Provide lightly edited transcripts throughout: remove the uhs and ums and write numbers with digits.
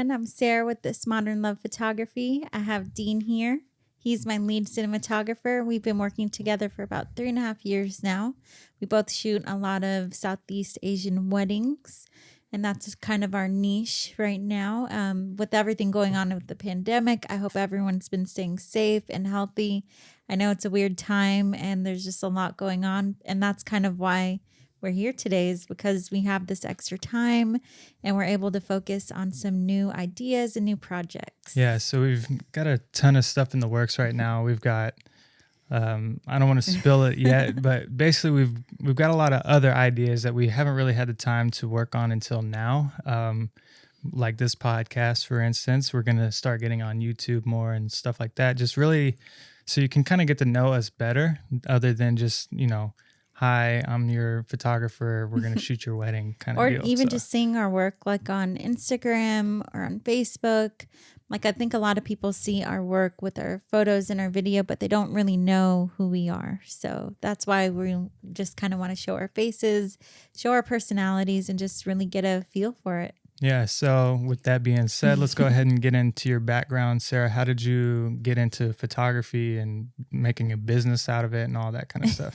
everyone. I'm Sarah with This Modern Love Photography. I have Dean here. He's my lead cinematographer. We've been working together for about 3.5 years now. We both shoot a lot of Southeast Asian weddings, and that's kind of our niche right now. With everything going on with the pandemic, I hope everyone's been staying safe and healthy. I know it's a weird time and there's just a lot going on, and that's kind of why we're here today, is because we have this extra time and we're able to focus on some new ideas and new projects. Yeah, so we've got a ton of stuff in the works right now. We've got, I don't want to spill it yet, but basically we've got a lot of other ideas that we haven't really had the time to work on until now. Like this podcast, for instance, we're going to start getting on YouTube more and stuff like that. Just really, so you can kind of get to know us better, other than just, hi, I'm your photographer, we're going to shoot your wedding kind of Or deal. even just seeing our work like on Instagram or on Facebook. Like I think a lot of people see our work with our photos and our video, but they don't really know who we are. So that's why we just kind of want to show our faces, show our personalities, and just really get a feel for it. Yeah, so with that being said, let's go ahead and get into your background. Sarah, how did you get into photography and making a business out of it and all that kind of stuff?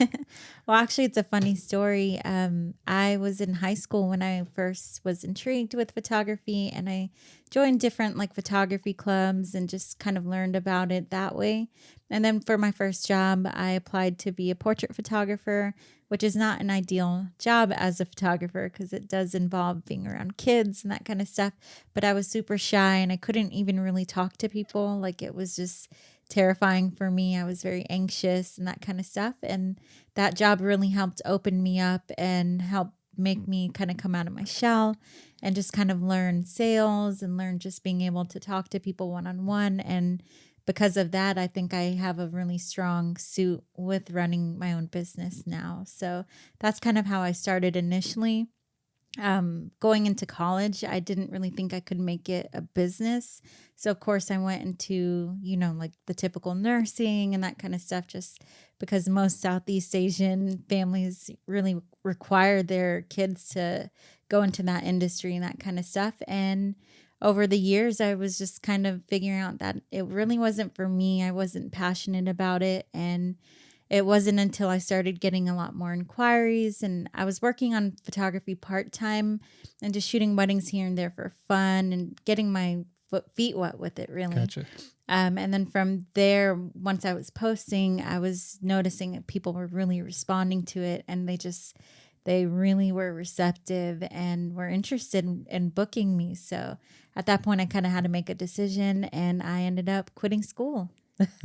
Well, actually, it's a funny story. I was in high school when I first was intrigued with photography, and I joined different like photography clubs and just kind of learned about it that way. And then for my first job, I applied to be a portrait photographer, which is not an ideal job as a photographer because it does involve being around kids and that kind of stuff. But I was super shy and I couldn't even really talk to people. Like it was just terrifying for me. I was very anxious and that kind of stuff. And that job really helped open me up and help make me kind of come out of my shell and just kind of learn sales and learn just being able to talk to people one-on-one. And because of that, I think I have a really strong suit with running my own business now. So that's kind of how I started initially. Going into college, I didn't really think I could make it a business. So of course I went into, like the typical nursing and that kind of stuff, just because most Southeast Asian families really require their kids to go into that industry and that kind of stuff. And over the years, I was just kind of figuring out that it really wasn't for me. I wasn't passionate about it. And it wasn't until I started getting a lot more inquiries, and I was working on photography part-time and just shooting weddings here and there for fun and getting my feet wet with it, really. Gotcha. And then from there, once I was posting, I was noticing that people were really responding to it, and they really were receptive and were interested in booking me. So at that point, I kind of had to make a decision, and I ended up quitting school.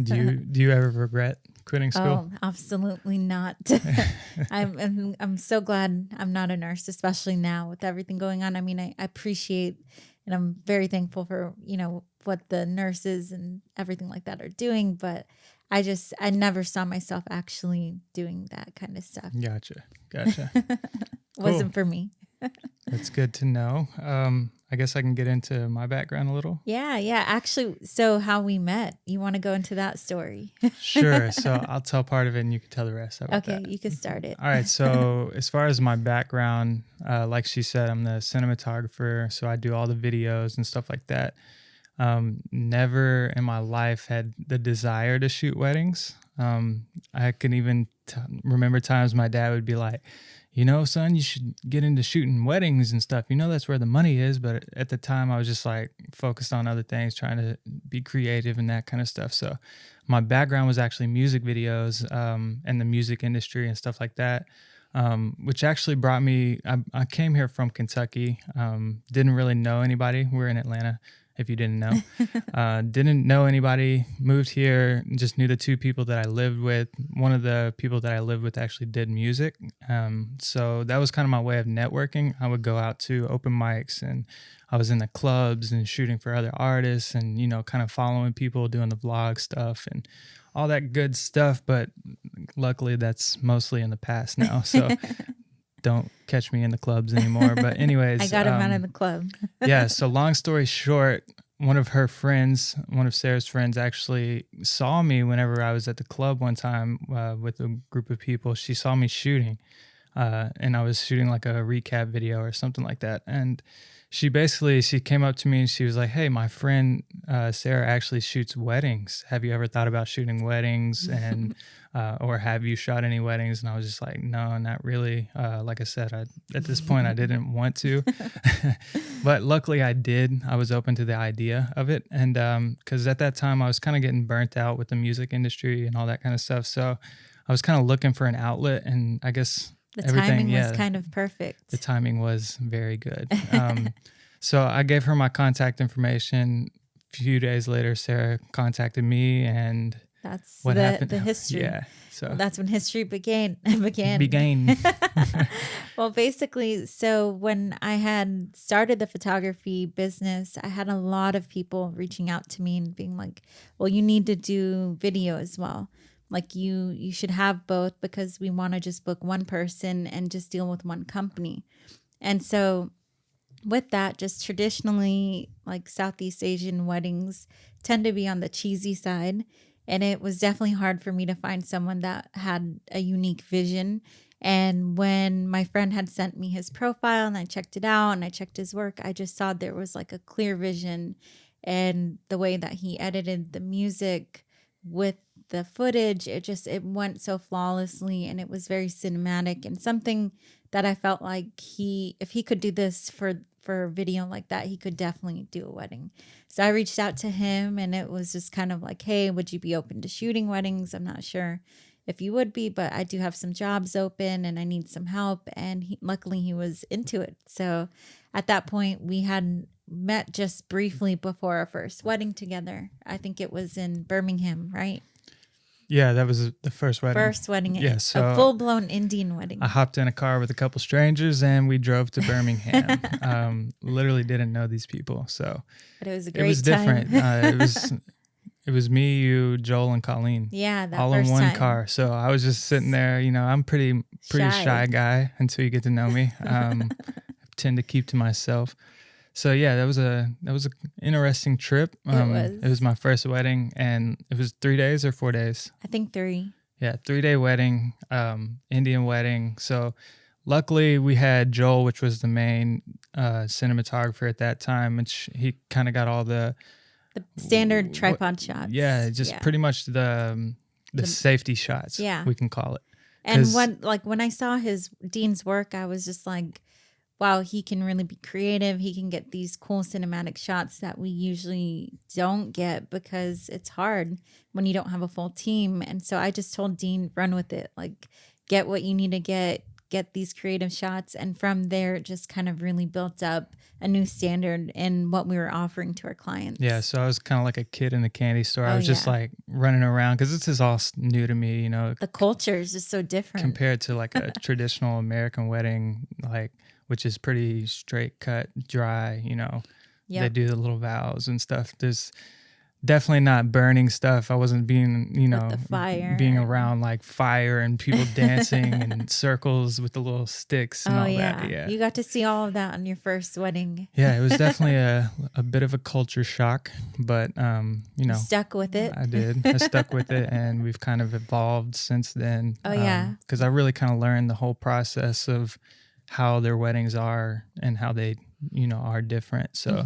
Do you ever regret quitting school? Oh, absolutely not. I'm so glad I'm not a nurse, especially now with everything going on. I mean, I appreciate and I'm very thankful for, what the nurses and everything like that are doing. But I never saw myself actually doing that kind of stuff. Gotcha. Wasn't for me. That's good to know. I guess I can get into my background a little. Yeah. Actually, so how we met, you want to go into that story? Sure. So I'll tell part of it and you can tell the rest. How about that? You can start it. All right. So as far as my background, like she said, I'm the cinematographer. So I do all the videos and stuff like that. Never in my life had the desire to shoot weddings. I can even remember times my dad would be like, son, you should get into shooting weddings and stuff. That's where the money is. But at the time I was just like focused on other things, trying to be creative and that kind of stuff. So my background was actually music videos, and the music industry and stuff like that. Which actually brought me, I came here from Kentucky, didn't really know anybody. We're in Atlanta, if you didn't know. Didn't know anybody, moved here, just knew the two people that I lived with. One of the people that I lived with actually did music. So that was kind of my way of networking. I would go out to open mics and I was in the clubs and shooting for other artists and, kind of following people, doing the vlog stuff and all that good stuff. But luckily that's mostly in the past now. So don't catch me in the clubs anymore. But anyways, I got him out of the club. Yeah. So long story short, one of Sarah's friends actually saw me whenever I was at the club one time with a group of people. She saw me shooting. and I was shooting like a recap video or something like that. And she came up to me and she was like, "Hey, my friend Sarah actually shoots weddings. Have you ever thought about shooting weddings? And or have you shot any weddings?" And I was just like, "No, not really." Like I said, at this point I didn't want to, but luckily I did. I was open to the idea of it, and because at that time I was kind of getting burnt out with the music industry and all that kind of stuff. So I was kind of looking for an outlet, and I guess The everything, timing was yeah, kind of perfect. the timing was very good. So I gave her my contact information. A few days later, Sarah contacted me, and That's what happened? the history. Yeah, Well, so that's when history began. began. Well, basically, so when I had started the photography business, I had a lot of people reaching out to me and being like, "Well, you need to do video as well. Like you should have both because we want to just book one person and just deal with one company." And so with that, just traditionally, like Southeast Asian weddings tend to be on the cheesy side. And it was definitely hard for me to find someone that had a unique vision. And when my friend had sent me his profile and I checked it out and I checked his work, I just saw there was like a clear vision, and the way that he edited the music with the footage, it went so flawlessly and it was very cinematic, and something that I felt like if he could do this for a video like that, he could definitely do a wedding. So I reached out to him and it was just kind of like, "Hey, would you be open to shooting weddings? I'm not sure if you would be, but I do have some jobs open and I need some help." And luckily he was into it. So at that point we had met just briefly before our first wedding together. I think it was in Birmingham, right? Yeah, that was the first wedding. First wedding, Yeah, a so full-blown Indian wedding. I hopped in a car with a couple strangers and we drove to Birmingham. Literally didn't know these people, so But it was a it was great time. different. It was me, you, Joel, and Colleen, Yeah, that all in first one time. car. So I was just sitting there. I'm pretty shy guy until you get to know me. Tend to keep to myself. So yeah, that was an interesting trip. It was my first wedding, and it was 3 days or 4 days. I think 3. Yeah, 3-day wedding, Indian wedding. So luckily we had Joel, which was the main cinematographer at that time, and he kind of got all the standard tripod shots. Yeah, just pretty much the safety shots. Yeah, we can call it. And when I saw Dean's work, I was just like, wow, he can really be creative. He can get these cool cinematic shots that we usually don't get because it's hard when you don't have a full team. And so I just told Dean, run with it. Like, get what you need to get these creative shots. And from there, it just kind of really built up a new standard in what we were offering to our clients. Yeah, so I was kind of like a kid in a candy store. I was just like running around because this is all new to me, The culture is just so different. Compared to like a traditional American wedding, which is pretty straight cut, dry, They do the little vows and stuff. There's definitely not burning stuff. I wasn't being, the fire. being around like fire and people dancing in circles with the little sticks and all that. Yeah. You got to see all of that on your first wedding. Yeah, it was definitely a bit of a culture shock, but you stuck with it. I did. I stuck with it, and we've kind of evolved since then. Oh yeah. Because I really kind of learned the whole process of how their weddings are and how they, are different. So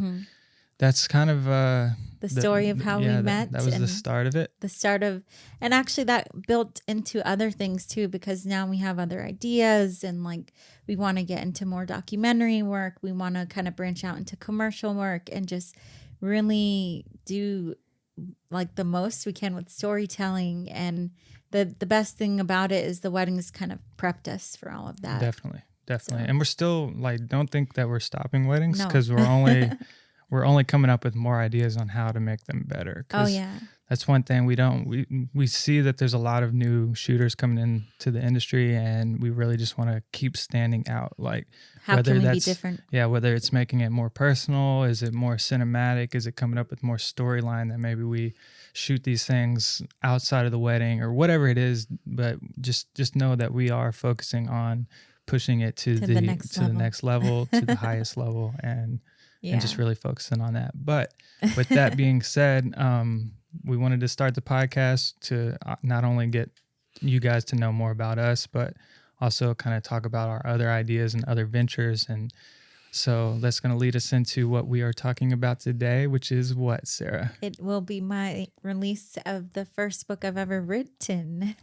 that's kind of the story of how we met. That was the start of it. And actually that built into other things too, because now we have other ideas and we want to get into more documentary work. We want to kind of branch out into commercial work and just really do the most we can with storytelling. And the best thing about it is the weddings kind of prepped us for all of that. Definitely. So. And we're still don't think that we're stopping weddings because we're only coming up with more ideas on how to make them better. Oh yeah. That's one thing we see that there's a lot of new shooters coming into the industry, and we really just want to keep standing out. How can we be different? Yeah, whether it's making it more personal, is it more cinematic, is it coming up with more storyline that maybe we shoot these things outside of the wedding or whatever it is, but just know that we are focusing on pushing it to the next level, to the highest level, and just really focusing on that. But with that being said, we wanted to start the podcast to not only get you guys to know more about us, but also kind of talk about our other ideas and other ventures. And so that's going to lead us into what we are talking about today, which is what, Sarah? It will be my release of the first book I've ever written.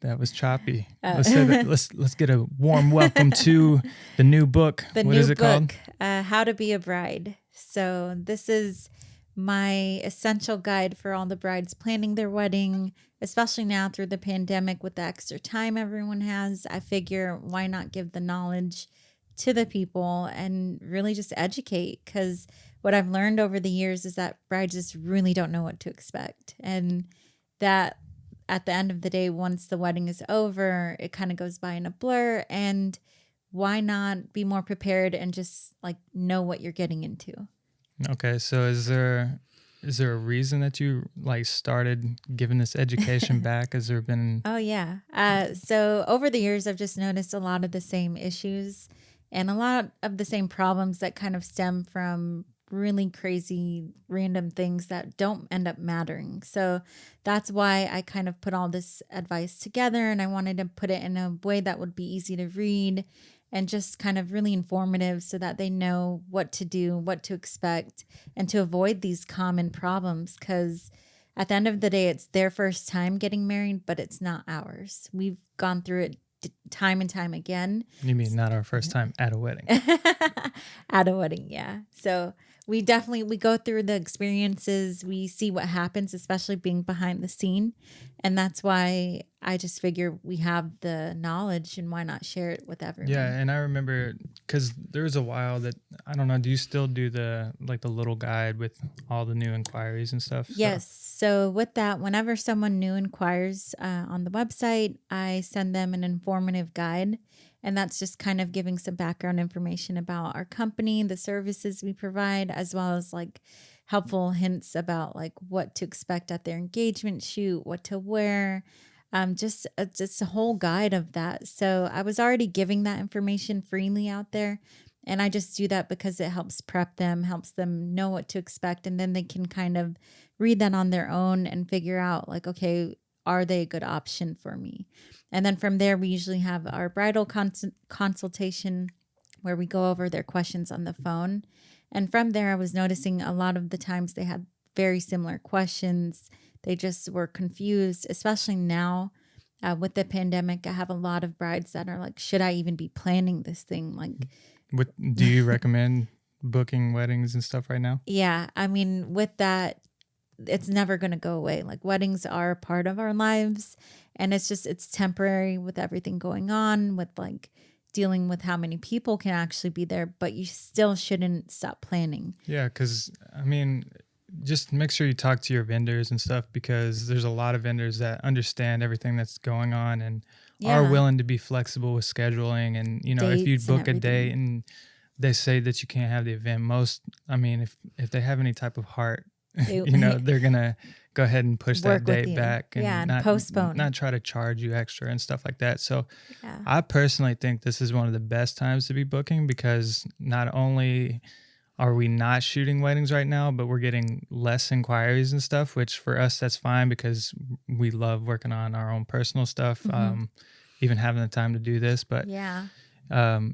That was choppy. Uh, Let's get a warm welcome to the new book. the What new is it called? book, How to Be a Bride. So this is my essential guide for all the brides planning their wedding, especially now through the pandemic with the extra time everyone has. I figure why not give the knowledge to the people and really just educate, because what I've learned over the years is that brides just really don't know what to expect. And that at the end of the day, once the wedding is over, it kind of goes by in a blur. And why not be more prepared and just like know what you're getting into? Okay, so is there a reason that you like started giving this education back? Has there been Oh, yeah. So over the years, I've just noticed a lot of the same issues and a lot of the same problems that kind of stem from really crazy random things that don't end up mattering. So that's why I kind of put all this advice together, and I wanted to put it in a way that would be easy to read and just kind of really informative so that they know what to do, what to expect, and to avoid these common problems. Because at the end of the day, it's their first time getting married, but it's not ours. We've gone through it time and time again. you mean not our first time at a wedding? At a wedding, yeah. So we go through the experiences, we see what happens, especially being behind the scene. And that's why I just figure we have the knowledge, and why not share it with everyone? Yeah, and I remember because there was a while that I don't know. Do you still do the little guide with all the new inquiries and stuff? Yes. So with that, whenever someone new inquires on the website, I send them an informative guide. And that's just kind of giving some background information about our company, the services we provide, as well as like helpful hints about like what to expect at their engagement shoot, what to wear, just a whole guide of that. So I was already giving that information freely out there. And I just do that because it helps prep them, helps them know what to expect. And then they can kind of read that on their own and figure out like, okay, are they a good option for me? And then from there, we usually have our bridal consultation where we go over their questions on the phone. And from there, I was noticing a lot of the times they had very similar questions. They just were confused, especially now with the pandemic. I have a lot of brides that are like, should I even be planning this thing? Like, Do you recommend booking weddings and stuff right now? yeah, I mean, with that, it's never going to go away. Like weddings are a part of our lives, and it's temporary with everything going on, with like dealing with how many people can actually be there, but you still shouldn't stop planning. Yeah, because I mean, just make sure you talk to your vendors and stuff, because there's a lot of vendors that understand everything that's going on and are Yeah. willing to be flexible with scheduling. And if you Dates and book a date everything. and they say that you can't have the event, if they have any type of heart, They they're gonna go ahead and push that work with date you. back Yeah, and and postpone. not try to charge you extra and stuff like that. So Yeah. I personally think this is one of the best times to be booking, because not only are we not shooting weddings right now, but we're getting less inquiries and stuff, which for us, that's fine, because we love working on our own personal stuff, even having the time to do this. But Yeah.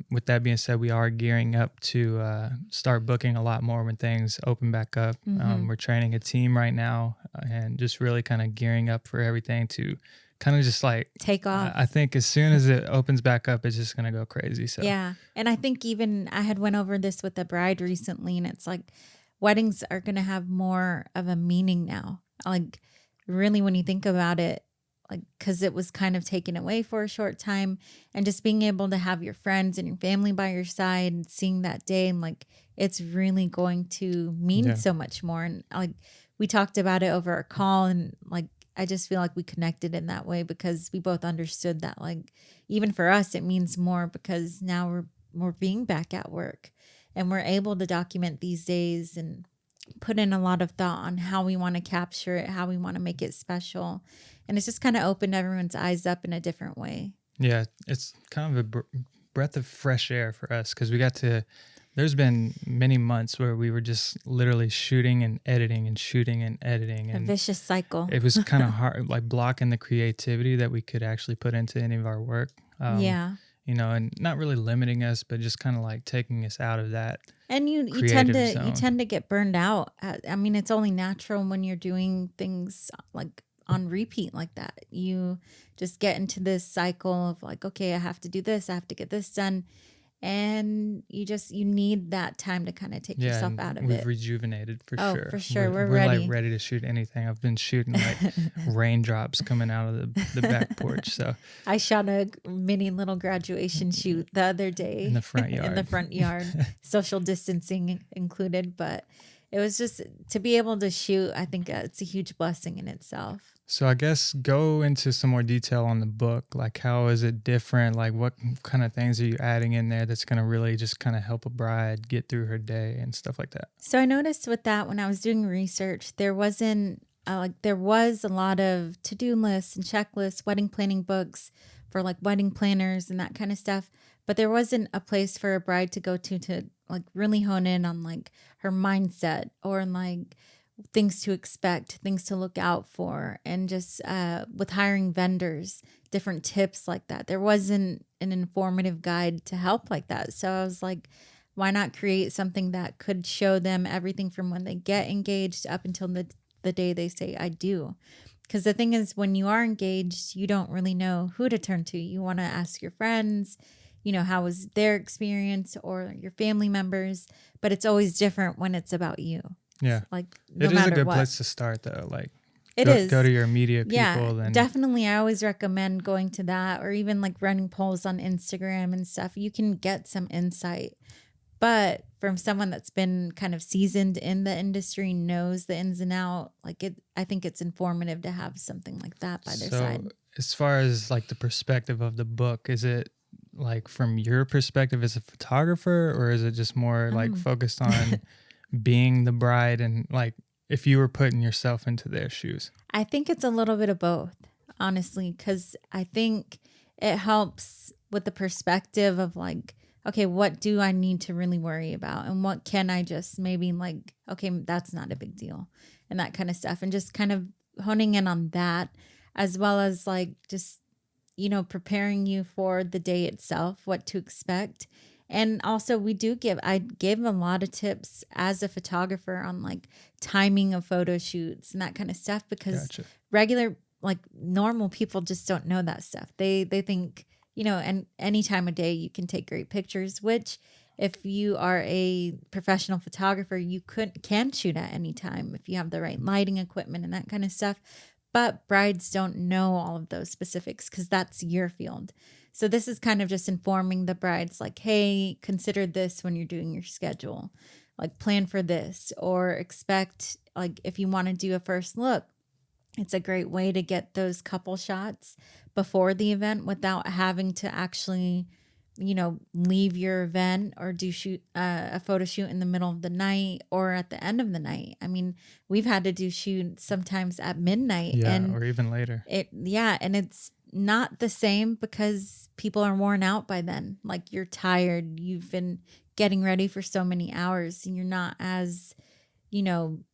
with that being said, we are gearing up to start booking a lot more when things open back up. We're training a team right now and just really kind of gearing up for everything to kind of just like Take off. I think as soon as it opens back up, it's just going to go crazy. So Yeah. And I think even I had went over this with a bride recently, and it's like weddings are going to have more of a meaning now. Like really, when you think about it, like, cause it was kind of taken away for a short time, and just being able to have your friends and your family by your side and seeing that day, and like, it's really going to mean yeah. so much more. And like, we talked about it over our call, and like, I just feel like we connected in that way because we both understood that like even for us it means more, because now we're being back at work and we're able to document these days and put in a lot of thought on how we want to capture it, how we want to make it special. And it's just kind of opened everyone's eyes up in a different way. Yeah, it's kind of a breath of fresh air for us, because we got to There's been many months where we were just literally shooting and editing and shooting and editing, A and vicious cycle. it was kind of hard, like blocking the creativity that we could actually put into any of our work. Um, Yeah. and not really limiting us, but just kind of like taking us out of that And you tend creative to you zone. tend to get burned out. I mean, it's only natural when you're doing things like on repeat like that. You just get into this cycle of like, okay, I have to do this, I have to get this done, and you need that time to kind of take Yeah, yourself and out of we've it. rejuvenated for Oh, for sure. sure, We're we're we're like ready. ready to shoot anything. I've been shooting like raindrops coming out of the back porch, so I shot a mini little graduation shoot the other in day the front in the yard. front yard, social distancing included, but it was just to be able to shoot. I think it's a huge blessing in itself. So I guess go into some more detail on the book. Like, how is it different? Like, what kind of things are you adding in there that's going to really just kind of help a bride get through her day and stuff like that? So I noticed with that when I was doing research, there wasn't like there was a lot of to-do lists and checklists, wedding planning books for like wedding planners and that kind of stuff, but there wasn't a place for a bride to go to like really hone in on like her mindset or like things to expect, things to look out for, and just with hiring vendors, different tips like that. There wasn't an informative guide to help like that. So I was like, why not create something that could show them everything from when they get engaged up until the day they say, I do? Because the thing is, when you are engaged, you don't really know who to turn to. You want to ask your friends, how was their experience or your family members, but it's always different when it's about you. Yeah, Like no it is a matter good what. place to start, though. Like, It go to is. your immediate Yeah, people, then definitely. I always recommend going to that or even like running polls on Instagram and stuff. You can get some insight. But from someone that's been kind of seasoned in the industry, knows the ins and out, I think it's informative to have something like that by their so side. as far as like the perspective of the book, is it like from your perspective as a photographer, or is it just more like Um, focused on being the bride and like if you were putting yourself into their shoes? I think it's a little bit of both, honestly, because I think it helps with the perspective of like, okay, what do I need to really worry about? And what can I just maybe like, okay, that's not a big deal and that kind of stuff. And just kind of honing in on that, as well as like just, preparing you for the day itself, what to expect. And also, I give a lot of tips as a photographer on like timing of photo shoots and that kind of stuff because Gotcha. regular, like normal people just don't know that stuff. They think, and any time of day you can take great pictures, which if you are a professional photographer, you can shoot at any time if you have the right lighting equipment and that kind of stuff. But brides don't know all of those specifics because that's your field. So this is kind of just informing the brides like, hey, consider this when you're doing your schedule. Like plan for this or expect like if you want to do a first look, it's a great way to get those couple shots before the event without having to actually, leave your event or do shoot a photo shoot in the middle of the night or at the end of the night. I mean, we've had to do shoot sometimes at midnight Yeah, and or even later. and it's not the same because people are worn out by then. Like you're tired, you've been getting ready for so many hours and you're not as,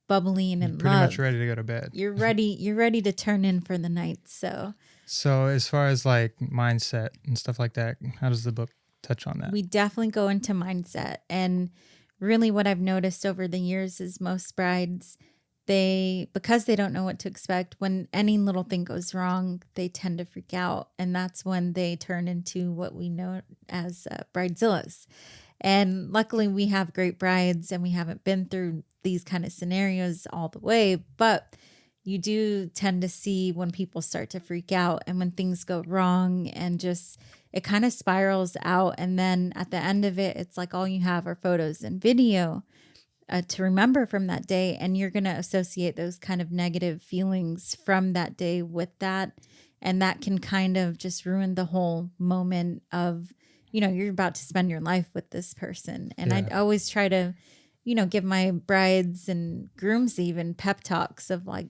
bubbly and You're in pretty much love. ready to go to bed. You're ready to turn in for the night. So So as far as like mindset and stuff like that, how does the book touch on that? we definitely go into mindset. And really what I've noticed over the years is most brides, because they don't know what to expect, when any little thing goes wrong, they tend to freak out. And that's when they turn into what we know as bridezillas. And luckily we have great brides and we haven't been through these kind of scenarios all the way, but you do tend to see when people start to freak out and when things go wrong and just it kind of spirals out. And then at the end of it, it's like all you have are photos and video to remember from that day. And you're going to associate those kind of negative feelings from that day with that. And that can kind of just ruin the whole moment of, you're about to spend your life with this person. And Yeah. I always try to, give my brides and grooms even pep talks of like,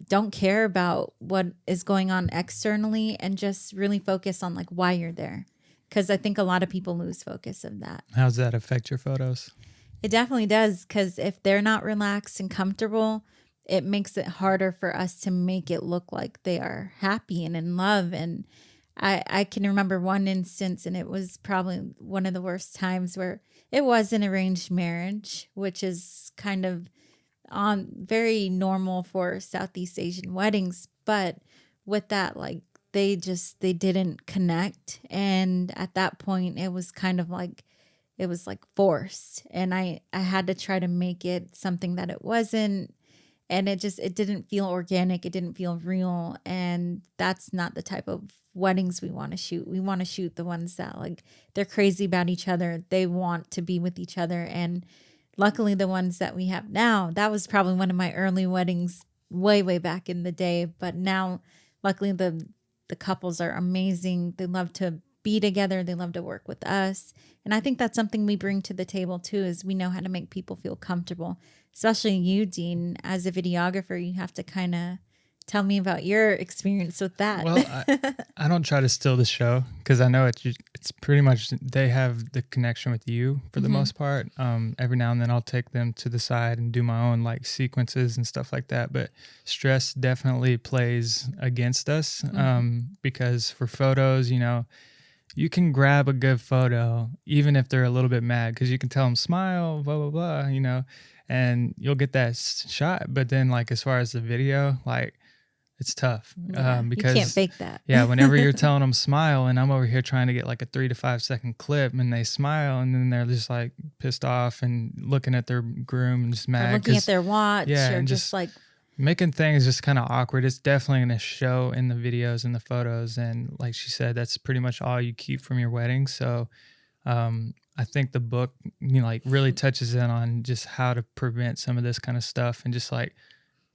don't care about what is going on externally and just really focus on like why you're there. because I think a lot of people lose focus of that. How does that affect your photos? It definitely does, because if they're not relaxed and comfortable, it makes it harder for us to make it look like they are happy and in love. And I can remember one instance, and it was probably one of the worst times, where it was an arranged marriage, which is kind of on very normal for Southeast Asian weddings. But with that, like, they didn't connect. And at that point, it was kind of like, it was like forced. And I had to try to make it something that it wasn't. And it didn't feel organic. It didn't feel real. And that's not the type of weddings we want to shoot. We want to shoot the ones that, like, they're crazy about each other. They want to be with each other. And luckily, the ones that we have now, that was probably one of my early weddings way, way back in the day. But now, luckily, the couples are amazing. They love to be together. They love to work with us. And I think that's something we bring to the table too, is we know how to make people feel comfortable. Especially you, Dean, as a videographer, you have to kind of tell me about your experience with that. Well, I don't try to steal the show, because I know it's pretty much they have the connection with you for the most part. Every now and then I'll take them to the side and do my own like sequences and stuff like that. But stress definitely plays against us, because for photos, you can grab a good photo even if they're a little bit mad, because you can tell them smile, blah, blah, blah, and you'll get that shot. But then, like, as far as the video, like, it's tough, because you can't fake that. Yeah, whenever you're telling them smile, and I'm over here trying to get like a 3 to 5 second clip, and they smile, and then they're just like pissed off and looking at their groom and just mad, or looking at their watch, or and just like making things just kind of awkward. It's definitely going to show in the videos and the photos. And like she said, that's pretty much all you keep from your wedding. So I think the book, like, really touches in on just how to prevent some of this kind of stuff. And just like,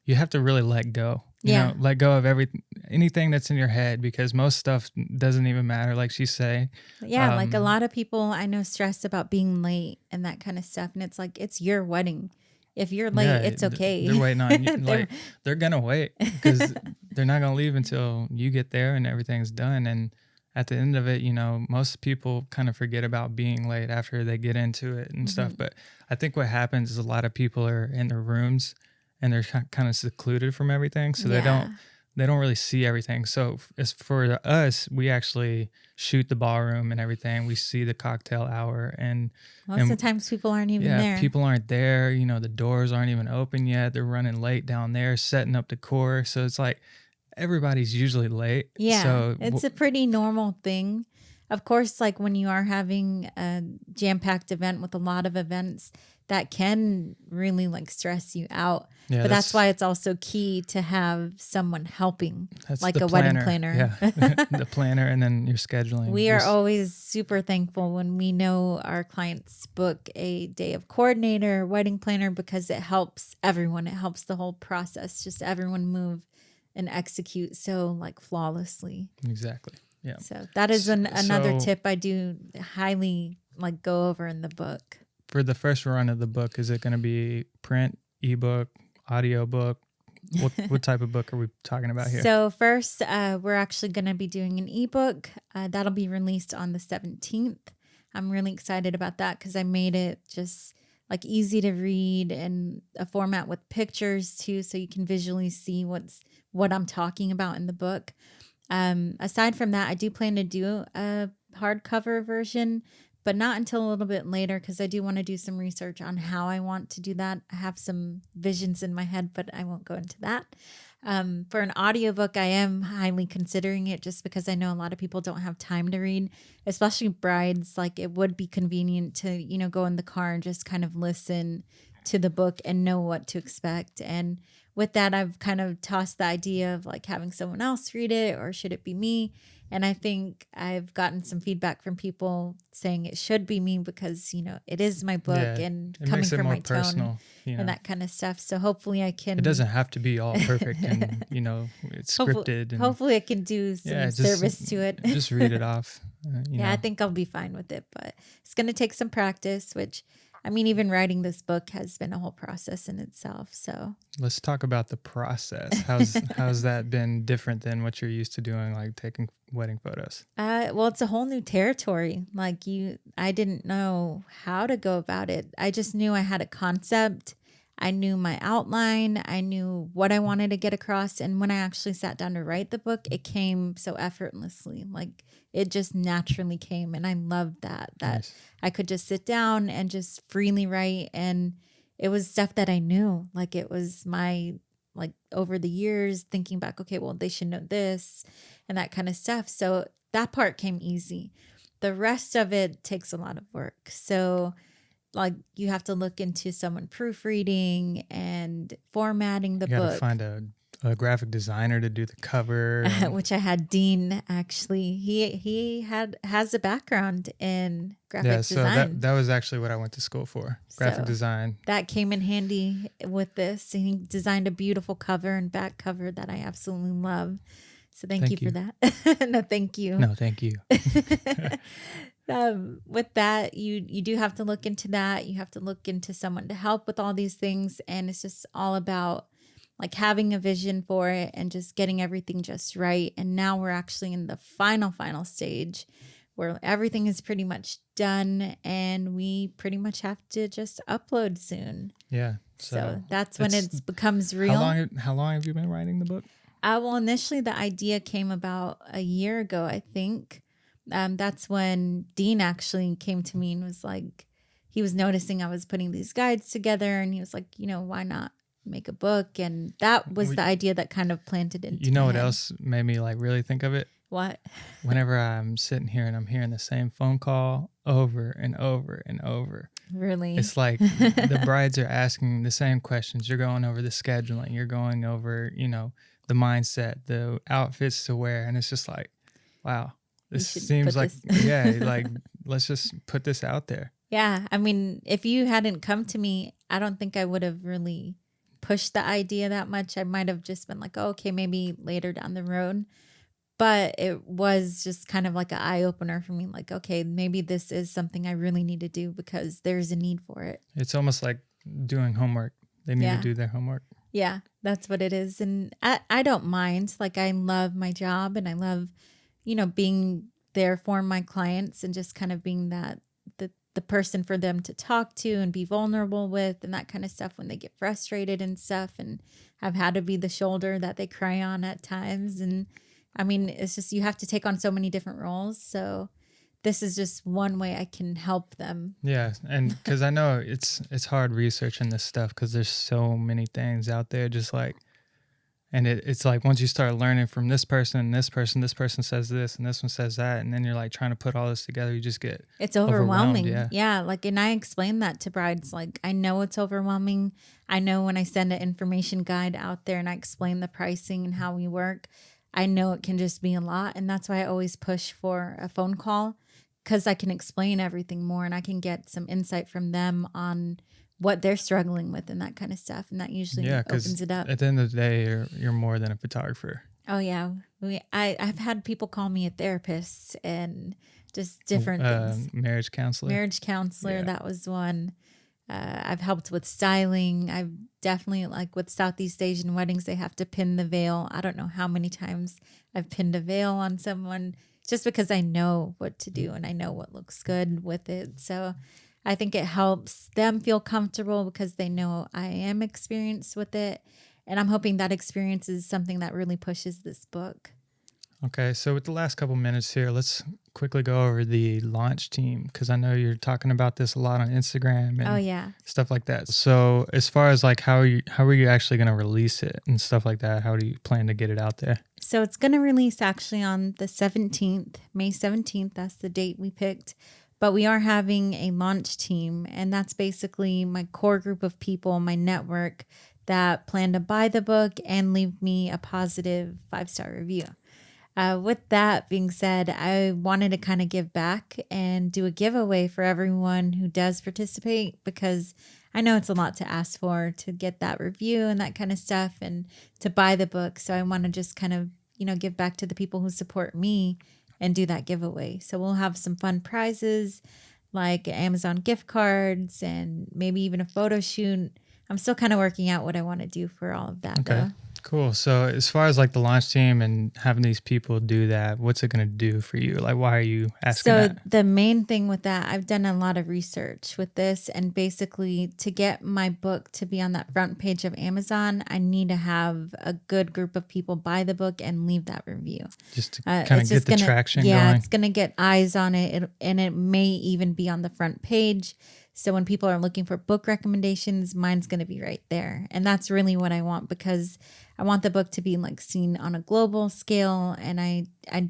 you have to really let go, let go of anything that's in your head, because most stuff doesn't even matter. Like she's saying. Yeah. Like, a lot of people I know stress about being late and that kind of stuff. And it's like, it's your wedding. If you're late, it's okay. They're waiting on you. Like, they're going to wait, because they're not going to leave until you get there and everything's done. And at the end of it, most people kind of forget about being late after they get into it and stuff. But I think what happens is a lot of people are in their rooms and they're kind of secluded from everything. So they don't really see everything. So as for us, we actually shoot the ballroom and everything. We see the cocktail hour, and most of the times people aren't even there. People aren't there. The doors aren't even open yet. They're running late down there, setting up the decor. So it's like everybody's usually late. Yeah, so it's a pretty normal thing. Of course, like, when you are having a jam-packed event with a lot of events, that can really, like, stress you out. Yeah, but that's why it's also key to have someone helping, like a wedding planner. Yeah, the planner, and then your scheduling. We are always super thankful when we know our clients book a day of coordinator, wedding planner, because it helps everyone. It helps the whole process, just everyone move and execute so, like, flawlessly. Exactly. Yeah. So that is another tip I do highly, like, go over in the book. For the first run of the book, is it going to be print, ebook, audiobook? What type of book are we talking about here? So first, we're actually going to be doing an ebook. That'll be released on the 17th. I'm really excited about that, because I made it just, like, easy to read, and a format with pictures too, so you can visually see what I'm talking about in the book. Aside from that, I do plan to do a hardcover version, but not until a little bit later, because I do want to do some research on how I want to do that. I have some visions in my head, but I won't go into that. For an audiobook, I am highly considering it, just because I know a lot of people don't have time to read, especially brides. Like, it would be convenient to, go in the car and just kind of listen to the book and know what to expect. And with that, I've kind of tossed the idea of, like, having someone else read it, or should it be me? And I think I've gotten some feedback from people saying it should be me, because, it is my book, and coming from my tone and that kind of stuff. So hopefully I can. It doesn't have to be all perfect and, it's scripted. Hopefully I can do some service to it. Just read it off. I think I'll be fine with it, but it's going to take some practice, which I mean, even writing this book has been a whole process in itself. So Let's talk about the process. How's that been different than what you're used to doing, like taking wedding photos? well, it's a whole new territory. Like I didn't know how to go about it. I just knew I had a concept. I knew my outline. I knew what I wanted to get across. And when I actually sat down to write the book, it came so effortlessly. Like it just naturally came. And I loved that Nice. I could just sit down and just freely write. And it was stuff that I knew. Like it was like over the years thinking back, okay, well, they should know this and that kind of stuff. So that part came easy. The rest of it takes a lot of work. So like you have to look into someone proofreading and formatting the You got to book, find a graphic designer to do the cover. And which I had Dean actually. Has a background in yeah, graphic so design. that was actually what I went to school for, graphic So design. that came in handy with this. And he designed a beautiful cover and back cover that I absolutely love. So thank you Thank for you. that. No, thank you. No, thank you. With that, you do have to look into that. You have to look into someone to help with all these things, and it's just all about like having a vision for it and just getting everything just right. And now we're actually in the final stage where everything is pretty much done, and we pretty much have to just upload soon. Yeah. So So that's when it's it becomes how real. long have you been writing the book? Well, initially the idea came about a year ago, I think. That's when Dean actually came to me and was like, he was noticing I was putting these guides together, and he was like, why not make a book? And that was We, the idea that kind of planted into you my know what head. else made me like really think of it? What? Whenever I'm sitting here and I'm hearing the same phone call over and over and over, Really? it's like the brides are asking the same questions. You're going over the scheduling, you're going over, the mindset, the outfits to wear. And it's just like, wow, You this should seems put like, this. yeah, like let's just put this out there. Yeah. I mean, if you hadn't come to me, I don't think I would have really pushed the idea that much. I might have just been like, oh, okay, maybe later down the road. But it was just kind of like an eye opener for me. Like, okay, maybe this is something I really need to do because there's a need for it. It's almost like doing homework. They need to Yeah. do their homework. Yeah, that's what it is. And I don't mind. Like, I love my job and I love, being there for my clients and just kind of being the person for them to talk to and be vulnerable with and that kind of stuff when they get frustrated and stuff. And I've had to be the shoulder that they cry on at times. And I mean, it's just you have to take on so many different roles. So this is just one way I can help them. Yeah, and because I know it's hard researching this stuff because there's so many things out there. Just like, and it's like once you start learning from this person says this, and this one says that, and then you're like trying to put all this together, you just get It's overwhelmed. overwhelming. Yeah, Yeah. Like, and I explain that to brides. Like, I know it's overwhelming. I know when I send an information guide out there and I explain the pricing and how we work, I know it can just be a lot. And that's why I always push for a phone call because I can explain everything more and I can get some insight from them on what they're struggling with and that kind of stuff. And that usually yeah. Because opens it up. at the end of the day, you're more than a photographer. Oh, yeah. I've had people call me a therapist and just different things. Marriage counselor. Marriage counselor, Yeah. that was one. I've helped with styling. I've definitely, like with Southeast Asian weddings, they have to pin the veil. I don't know how many times I've pinned a veil on someone just because I know what to do and I know what looks good with it. So I think it helps them feel comfortable because they know I am experienced with it. And I'm hoping that experience is something that really pushes this book. Okay, so with the last couple minutes here, let's quickly go over the launch team because I know you're talking about this a lot on Instagram Oh, and yeah. stuff like that. So as far as like how are you actually going to release it and stuff like that? How do you plan to get it out there? So it's going to release actually on the 17th, May 17th. That's the date we picked. But we are having a launch team, and that's basically my core group of people, my network that plan to buy the book and leave me a positive 5-star review. With that being said, I wanted to kind of give back and do a giveaway for everyone who does participate because I know it's a lot to ask for to get that review and that kind of stuff and to buy the book. So I want to just kind of, give back to the people who support me and do that giveaway. So we'll have some fun prizes like Amazon gift cards and maybe even a photo shoot. I'm still kind of working out what I want to do for all of that Okay. though. Cool. So as far as like the launch team and having these people do that, what's it going to do for you? Like, why are you asking So that? the main thing with that, I've done a lot of research with this, and basically to get my book to be on that front page of Amazon, I need to have a good group of people buy the book and leave that review. Just to kind of get the traction yeah, going. it's gonna get eyes on it, and it may even be on the front page. So when people are looking for book recommendations, mine's gonna be right there, and that's really what I want, because I want the book to be like seen on a global scale, and I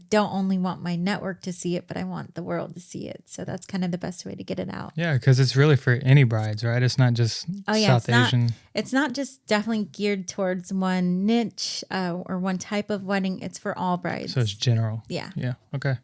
don't only want my network to see it, but I want the world to see it. So that's kind of the best way to get it out. Yeah, because it's really for any brides, right? It's not just South Asian. It's not just definitely geared towards one niche or one type of wedding. It's for all brides. So it's general. Yeah. Yeah. Okay.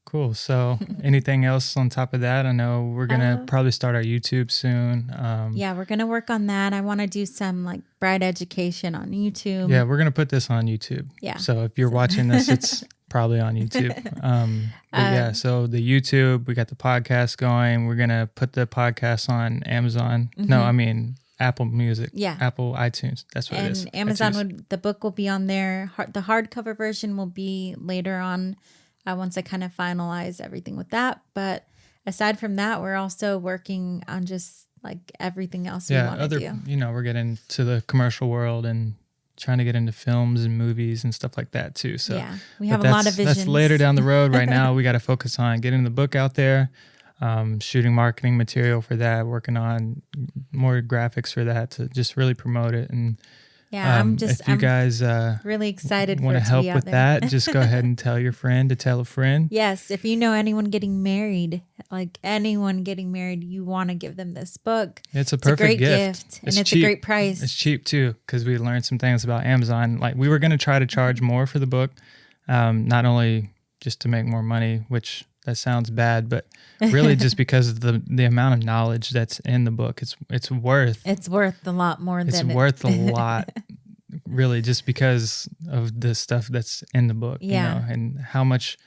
Cool. So anything else on top of that? I know we're going to probably start our YouTube soon. Yeah, we're going to work on that. I want to do some like bride education on YouTube. Yeah, we're going to put this on YouTube. Yeah. So if you're watching this, it's probably on YouTube. But yeah, so the YouTube, we got the podcast going. We're going to put the podcast on Amazon. No, I mean Apple Music. Yeah. Apple iTunes. That's what it is. And Amazon the book will be on there. The hardcover version will be later on once I kind of finalize everything with that. But aside from that, we're also working on just like everything else we want to do. You know, we're getting to the commercial world and trying to get into films and movies and stuff like that too. So yeah, we have a lot of visions. That's later down the road. Right now, we got to focus on getting the book out there, shooting marketing material for that, working on more graphics for that to just really promote it. And yeah, if you guys really excited want to help with that, just go ahead and tell your friend to tell a friend. Yes, if you know anyone getting married, like anyone getting married, you want to give them this book. It's a perfect gift. And it's cheap. A great price. It's cheap too, because we learned some things about Amazon. Like we were going to try to charge more for the book, not only just to make more money, which that sounds bad, but really just because of the amount of knowledge that's in the book. It's worth a lot more than it's worth a lot, really, just because of the stuff that's in the book. Yeah. You know, and how much,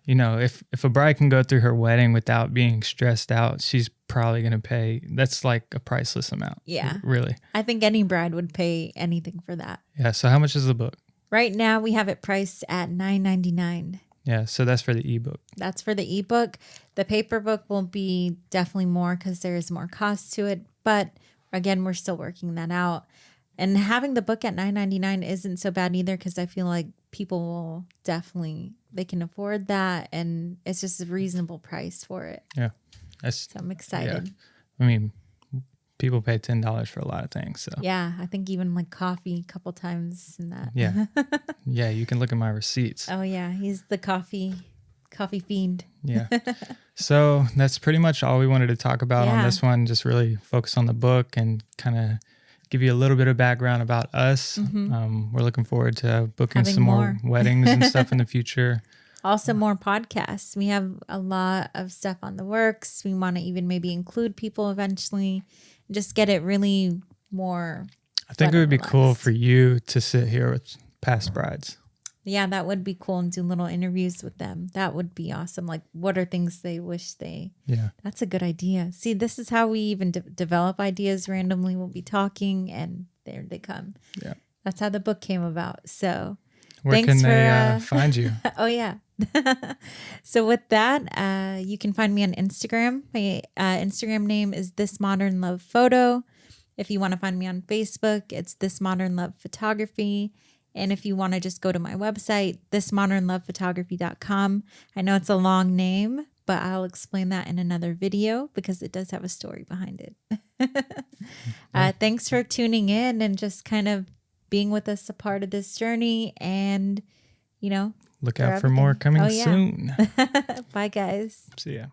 you know, if a bride can go through her wedding without being stressed out, she's probably going to pay. That's like a priceless amount. Yeah. Really. I think any bride would pay anything for that. Yeah. So how much is the book? Right now we have it priced at $9.99. Yeah, so that's for the ebook. That's for the ebook. The paper book will be definitely more because there is more cost to it. But again, we're still working that out. And having the book at $9.99 isn't so bad either, because I feel like people will they can afford that, and it's just a reasonable price for it. Yeah, so I'm excited. Yeah. I mean, people pay $10 for a lot of things. So yeah, I think even like coffee a couple times in that. Yeah, yeah. You can look at my receipts. Oh yeah, he's the coffee fiend. Yeah. So that's pretty much all we wanted to talk about on this one. Just really focus on the book and kind of give you a little bit of background about us. We're looking forward to booking some more weddings and stuff in the future. Also more podcasts. We have a lot of stuff on the works. We want to even maybe include people eventually. Just get it really more. I think it would be cool for you to sit here with past brides. Yeah, that would be cool, and do little interviews with them. That would be awesome. Like, what are things they wish they... Yeah. That's a good idea. See, this is how we even develop ideas randomly. We'll be talking, and there they come. Yeah. That's how the book came about. So where can they find you? Oh, yeah. So with that, you can find me on Instagram. My Instagram name is This Modern Love Photo. If you want to find me on Facebook, it's This Modern Love Photography. And if you want to just go to my website, thismodernlovephotography.com. I know it's a long name, but I'll explain that in another video because it does have a story behind it. Thanks for tuning in and just kind of being with us a part of this journey. And, you know, look out for more coming soon. Bye, guys. See ya.